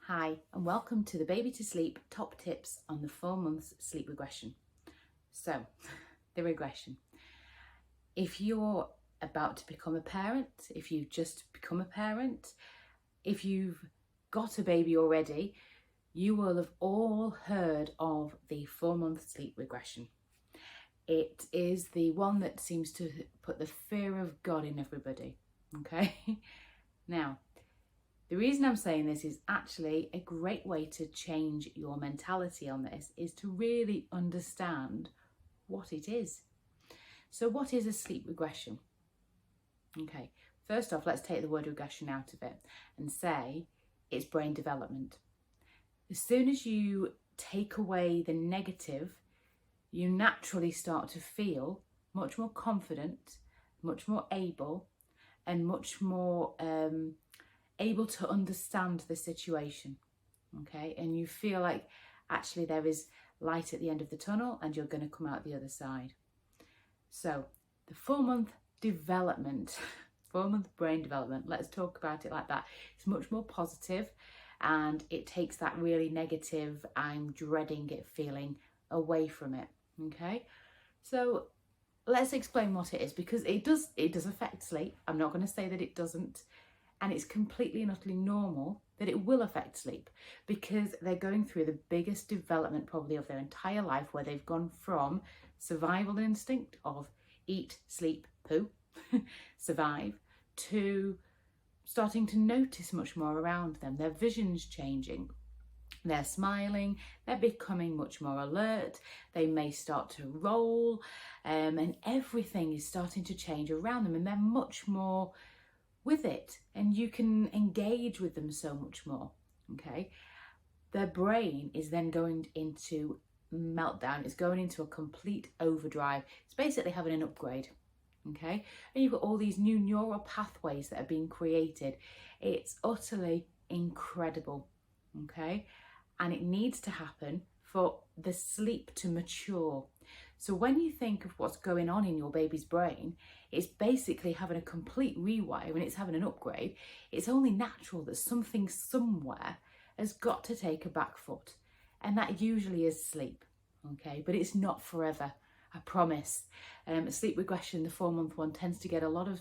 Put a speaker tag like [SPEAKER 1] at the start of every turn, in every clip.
[SPEAKER 1] Hi, and welcome to the Baby to Sleep top tips on the 4 months sleep regression. So, the regression. If you're about to become a parent, if you've just become a parent, if you've got a baby already, you will have all heard of the 4 month sleep regression. It is the one that seems to put the fear of God in everybody, okay? Now, the reason I'm saying this is actually a great way to change your mentality on this is to really understand what it is. So what is a sleep regression? Okay, first off, let's take the word regression out of it and say it's brain development. As soon as you take away the negative, you naturally start to feel much more confident, much more able, and much more able to understand the situation, okay? And you feel like actually there is light at the end of the tunnel and you're going to come out the other side. So the 4 month development, 4 month brain development, let's talk about it like that. It's much more positive and it takes that really negative, I'm dreading it feeling away from it, okay? So let's explain what it is, because it does affect sleep. I'm not going to say that it doesn't. And it's completely and utterly normal that it will affect sleep because they're going through the biggest development probably of their entire life, where they've gone from survival instinct of eat, sleep, poo, survive, to starting to notice much more around them. Their vision's changing. They're smiling, they're becoming much more alert, they may start to roll, and everything is starting to change around them, and they're much more with it, and you can engage with them so much more, okay? Their brain is then going into meltdown, it's going into a complete overdrive. It's basically having an upgrade, okay? And you've got all these new neural pathways that are being created. It's utterly incredible, okay? And it needs to happen for the sleep to mature. So when you think of what's going on in your baby's brain, it's basically having a complete rewire and it's having an upgrade. It's only natural that something somewhere has got to take a back foot, and that usually is sleep, okay? But it's not forever, I promise. Sleep regression, the 4 month one, tends to get a lot of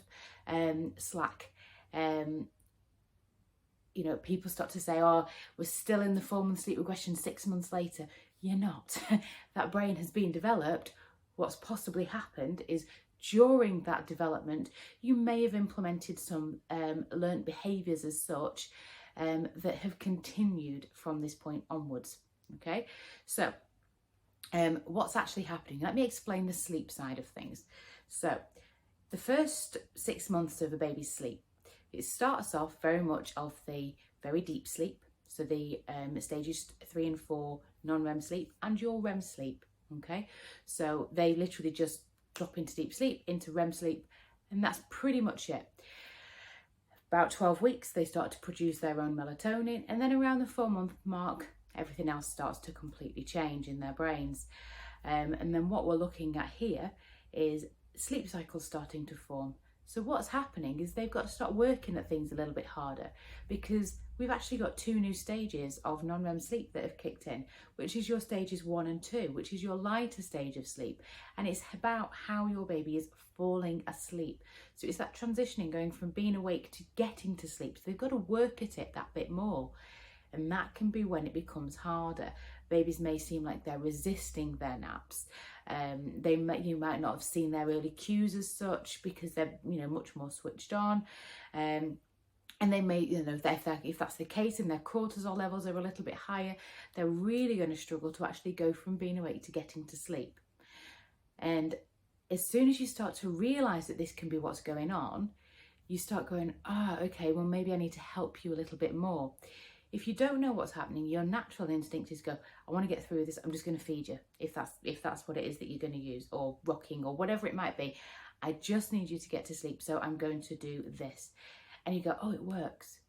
[SPEAKER 1] slack. You know, people start to say, oh, we're still in the 4 month sleep regression 6 months later. You're not. That brain has been developed. What's possibly happened is during that development, you may have implemented some learnt behaviours as such that have continued from this point onwards. Okay, so what's actually happening? Let me explain the sleep side of things. So the first 6 months of a baby's sleep, it starts off very much of the very deep sleep. So the stages 3 and 4, non-REM sleep, and your REM sleep, okay? So they literally just drop into deep sleep, into REM sleep, and that's pretty much it. About 12 weeks, they start to produce their own melatonin, and then around the 4 month mark, everything else starts to completely change in their brains. And then what we're looking at here is sleep cycles starting to form. So what's happening is they've got to start working at things a little bit harder, because we've actually got 2 new stages of non-REM sleep that have kicked in, which is your stages 1 and 2, which is your lighter stage of sleep. And it's about how your baby is falling asleep. So it's that transitioning, going from being awake to getting to sleep. So they've got to work at it that bit more. And that can be when it becomes harder. Babies may seem like they're resisting their naps. You might not have seen their early cues as such because they're, much more switched on. And they may, if that's the case and their cortisol levels are a little bit higher, they're really going to struggle to actually go from being awake to getting to sleep. And as soon as you start to realise that this can be what's going on, you start going, okay, well, maybe I need to help you a little bit more. If you don't know what's happening, your natural instinct is go, I want to get through this, I'm just going to feed you, if that's what it is that you're going to use, or rocking, or whatever it might be. I just need you to get to sleep, so I'm going to do this. And you go, oh, it works.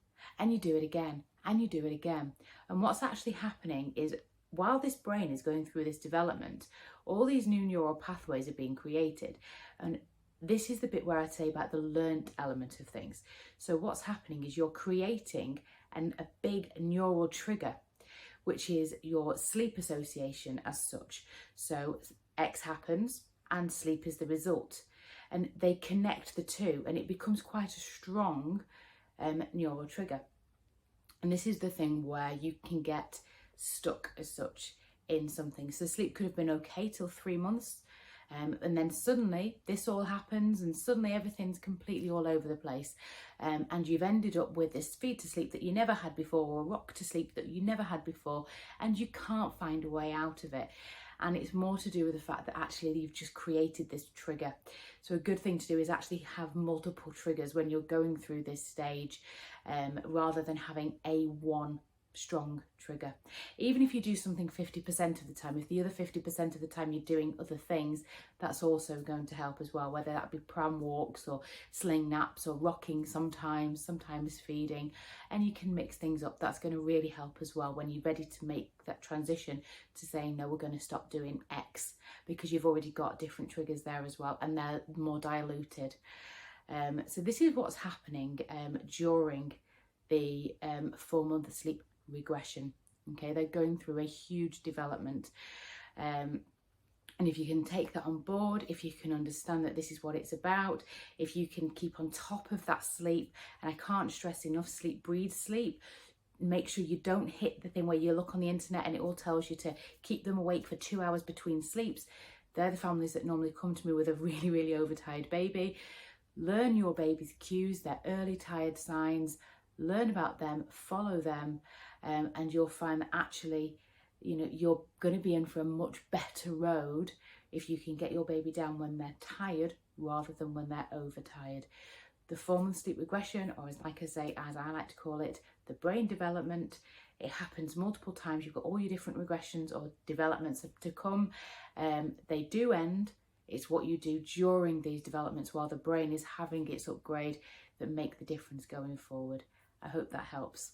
[SPEAKER 1] And you do it again, and you do it again. And what's actually happening is, while this brain is going through this development, all these new neural pathways are being created. And this is the bit where I'd say about the learnt element of things. So what's happening is you're creating a big neural trigger, which is your sleep association as such. So X happens and sleep is the result. And they connect the two, and it becomes quite a strong neural trigger. And this is the thing where you can get stuck as such in something. So sleep could have been okay till 3 months, and then suddenly this all happens, and suddenly everything's completely all over the place, and you've ended up with this feed to sleep that you never had before, or rock to sleep that you never had before, and you can't find a way out of it. And it's more to do with the fact that actually you've just created this trigger. So a good thing to do is actually have multiple triggers when you're going through this stage, rather than having a one strong trigger. Even if you do something 50% of the time, if the other 50% of the time you're doing other things, that's also going to help as well, whether that be pram walks or sling naps or rocking sometimes feeding, and you can mix things up. That's going to really help as well when you're ready to make that transition to saying, no, we're going to stop doing X, because you've already got different triggers there as well, and they're more diluted. So this is what's happening during the 4-month sleep regression. Okay, they're going through a huge development, and if you can take that on board, if you can understand that this is what it's about, if you can keep on top of that sleep, and I can't stress enough, sleep breeds sleep. Make sure you don't hit the thing where you look on the internet and it all tells you to keep them awake for 2 hours between sleeps. They're the families that normally come to me with a really overtired baby. Learn your baby's cues, their early tired signs, learn about them, follow them, and you'll find that actually, you know, you're going to be in for a much better road if you can get your baby down when they're tired rather than when they're overtired. The 4-month sleep regression, or as I like to call it, the brain development, it happens multiple times. You've got all your different regressions or developments to come. They do end. It's what you do during these developments while the brain is having its upgrade that make the difference going forward. I hope that helps.